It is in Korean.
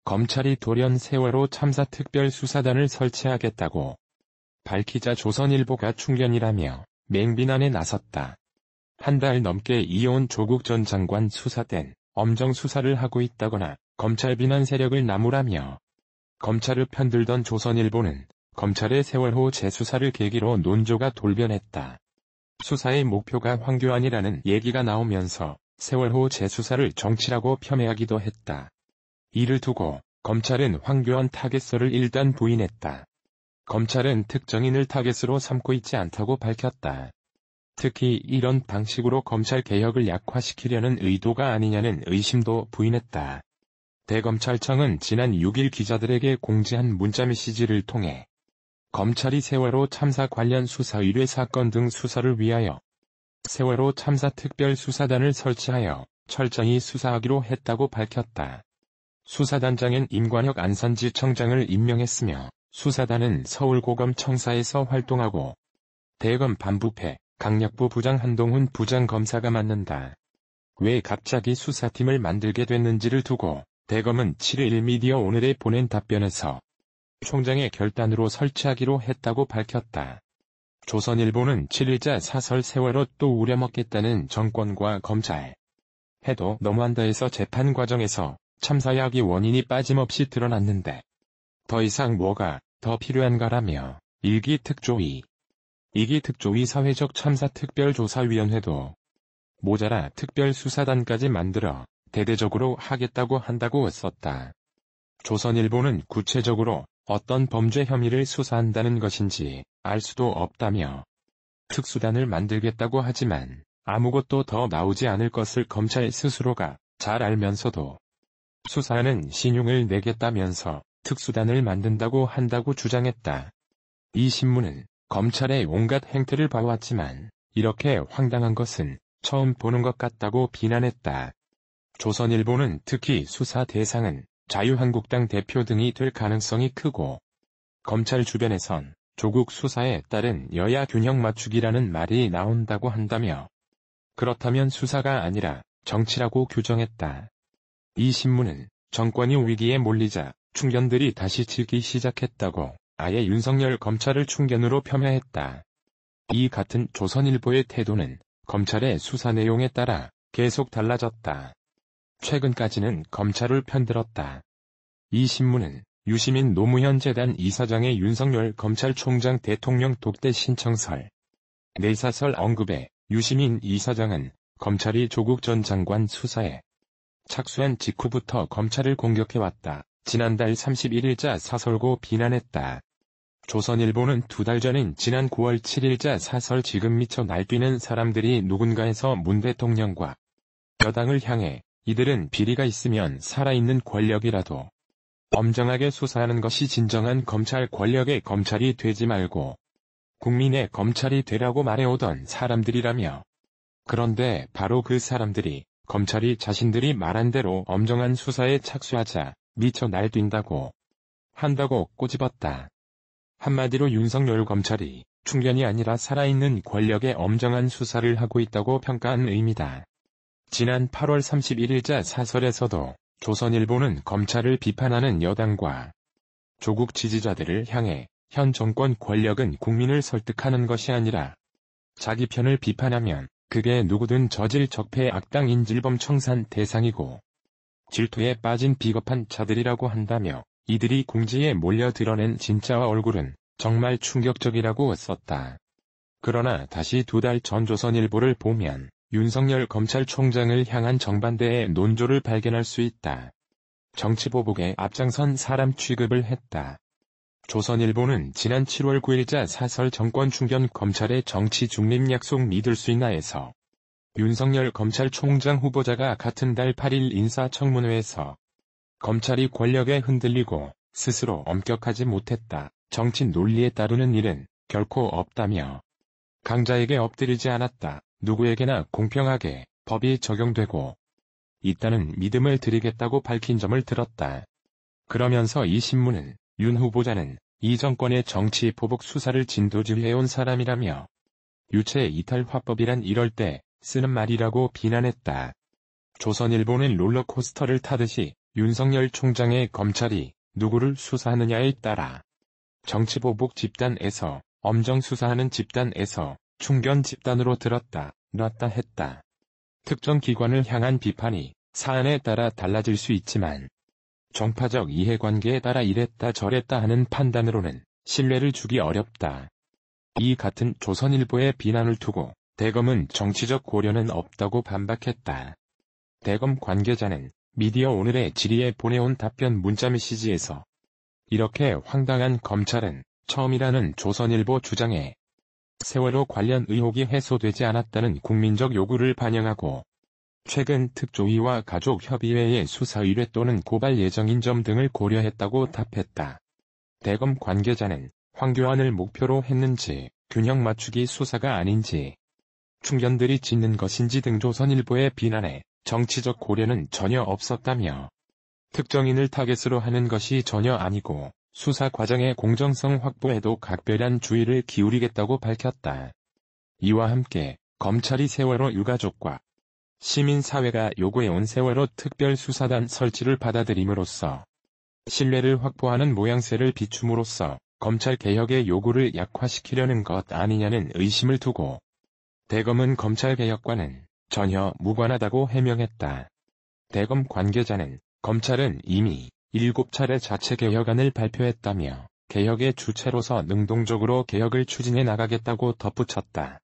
검찰이 돌연 세월호 참사 특별수사단을 설치하겠다고 밝히자 조선일보가 충견이라며 맹비난에 나섰다. 한 달 넘게 이어온 조국 전 장관 수사된 엄정 수사를 하고 있다거나 검찰 비난 세력을 나무라며 검찰을 편들던 조선일보는 검찰의 세월호 재수사를 계기로 논조가 돌변했다. 수사의 목표가 황교안이라는 얘기가 나오면서 세월호 재수사를 정치라고 폄훼하기도 했다. 이를 두고 검찰은 황교안 타겟설을 일단 부인했다. 검찰은 특정인을 타겟으로 삼고 있지 않다고 밝혔다. 특히 이런 방식으로 검찰 개혁을 약화시키려는 의도가 아니냐는 의심도 부인했다. 대검찰청은 지난 6일 기자들에게 공지한 문자메시지를 통해 검찰이 세월호 참사 관련 수사 의뢰 사건 등 수사를 위하여 세월호 참사 특별수사단을 설치하여 철저히 수사하기로 했다고 밝혔다. 수사단장엔 임관혁 안산지청장을 임명했으며 수사단은 서울고검청사에서 활동하고 대검 반부패 강력부 부장 한동훈 부장검사가 맡는다. 왜 갑자기 수사팀을 만들게 됐는지를 두고 대검은 7일 미디어오늘에 보낸 답변에서 총장의 결단으로 설치하기로 했다고 밝혔다. 조선일보는 7일자 사설 세월호 또 우려먹겠다는 정권과 검찰 해도 너무한다해서 재판 과정에서 참사 야기 원인이 빠짐없이 드러났는데 더 이상 뭐가 더 필요한가라며 1기 특조위, 2기 특조위 사회적 참사 특별조사위원회도 모자라 특별수사단까지 만들어 대대적으로 하겠다고 한다고 썼다. 조선일보는 구체적으로 어떤 범죄 혐의를 수사한다는 것인지 알 수도 없다며 특수단을 만들겠다고 하지만 아무것도 더 나오지 않을 것을 검찰 스스로가 잘 알면서도 수사하는 신용을 내겠다면서 특수단을 만든다고 한다고 주장했다. 이 신문은 검찰의 온갖 행태를 봐왔지만 이렇게 황당한 것은 처음 보는 것 같다고 비난했다. 조선일보는 특히 수사 대상은 자유한국당 대표 등이 될 가능성이 크고 검찰 주변에선 조국 수사에 따른 여야 균형 맞추기라는 말이 나온다고 한다며 그렇다면 수사가 아니라 정치라고 규정했다. 이 신문은 정권이 위기에 몰리자 충견들이 다시 치기 시작했다고 아예 윤석열 검찰을 충견으로 폄훼했다. 이 같은 조선일보의 태도는 검찰의 수사 내용에 따라 계속 달라졌다. 최근까지는 검찰을 편들었다. 이 신문은 유시민 노무현 재단 이사장의 윤석열 검찰총장 대통령 독대 신청설 내사설 언급에 유시민 이사장은 검찰이 조국 전 장관 수사에 착수한 직후부터 검찰을 공격해왔다. 지난달 31일자 사설고 비난했다. 조선일보는 2달 전인 지난 9월 7일자 사설 지금 미쳐 날뛰는 사람들이 누군가에서 문 대통령과 여당을 향해 이들은 비리가 있으면 살아있는 권력이라도 엄정하게 수사하는 것이 진정한 검찰 권력의 검찰이 되지 말고 국민의 검찰이 되라고 말해오던 사람들이라며 그런데 바로 그 사람들이 검찰이 자신들이 말한 대로 엄정한 수사에 착수하자 미쳐 날뛴다고 한다고 꼬집었다. 한마디로 윤석열 검찰이 충견이 아니라 살아있는 권력의 엄정한 수사를 하고 있다고 평가한 의미다. 지난 8월 31일자 사설에서도 조선일보는 검찰을 비판하는 여당과 조국 지지자들을 향해 현 정권 권력은 국민을 설득하는 것이 아니라 자기 편을 비판하면 그게 누구든 저질 적폐 악당 인질범 청산 대상이고 질투에 빠진 비겁한 자들이라고 한다며 이들이 궁지에 몰려 드러낸 진짜와 얼굴은 정말 충격적이라고 썼다. 그러나 다시 2달 전 조선일보를 보면 윤석열 검찰총장을 향한 정반대의 논조를 발견할 수 있다. 정치보복에 앞장선 사람 취급을 했다. 조선일보는 지난 7월 9일자 사설 정권 충견 검찰의 정치 중립 약속 믿을 수 있나에서 윤석열 검찰총장 후보자가 같은 달 8일 인사청문회에서 검찰이 권력에 흔들리고 스스로 엄격하지 못했다. 정치 논리에 따르는 일은 결코 없다며 강자에게 엎드리지 않았다. 누구에게나 공평하게 법이 적용되고 있다는 믿음을 드리겠다고 밝힌 점을 들었다. 그러면서 이 신문은 윤 후보자는 이 정권의 정치 보복 수사를 진두지휘해온 사람이라며 유체 이탈 화법이란 이럴 때 쓰는 말이라고 비난했다. 조선일보는 롤러코스터를 타듯이 윤석열 총장의 검찰이 누구를 수사하느냐에 따라 정치보복 집단에서 엄정 수사하는 집단에서 충견 집단으로 들었다 놨다 했다. 특정 기관을 향한 비판이 사안에 따라 달라질 수 있지만 정파적 이해관계에 따라 이랬다 저랬다 하는 판단으로는 신뢰를 주기 어렵다. 이 같은 조선일보의 비난을 두고 대검은 정치적 고려는 없다고 반박했다. 대검 관계자는 미디어 오늘의 질의에 보내온 답변 문자 메시지에서 이렇게 황당한 검찰은 처음이라는 조선일보 주장에 세월호 관련 의혹이 해소되지 않았다는 국민적 요구를 반영하고 최근 특조위와 가족협의회의 수사 의뢰 또는 고발 예정인 점 등을 고려했다고 답했다. 대검 관계자는 황교안을 목표로 했는지 균형 맞추기 수사가 아닌지 충견들이 짙는 것인지 등 조선일보의 비난에 정치적 고려는 전혀 없었다며 특정인을 타겟으로 하는 것이 전혀 아니고 수사 과정의 공정성 확보에도 각별한 주의를 기울이겠다고 밝혔다. 이와 함께 검찰이 세월호 유가족과 시민사회가 요구해온 세월호 특별수사단 설치를 받아들임으로써 신뢰를 확보하는 모양새를 비춤으로써 검찰개혁의 요구를 약화시키려는 것 아니냐는 의심을 두고 대검은 검찰개혁과는 전혀 무관하다고 해명했다. 대검 관계자는 검찰은 이미 7차례 자체 개혁안을 발표했다며 개혁의 주체로서 능동적으로 개혁을 추진해 나가겠다고 덧붙였다.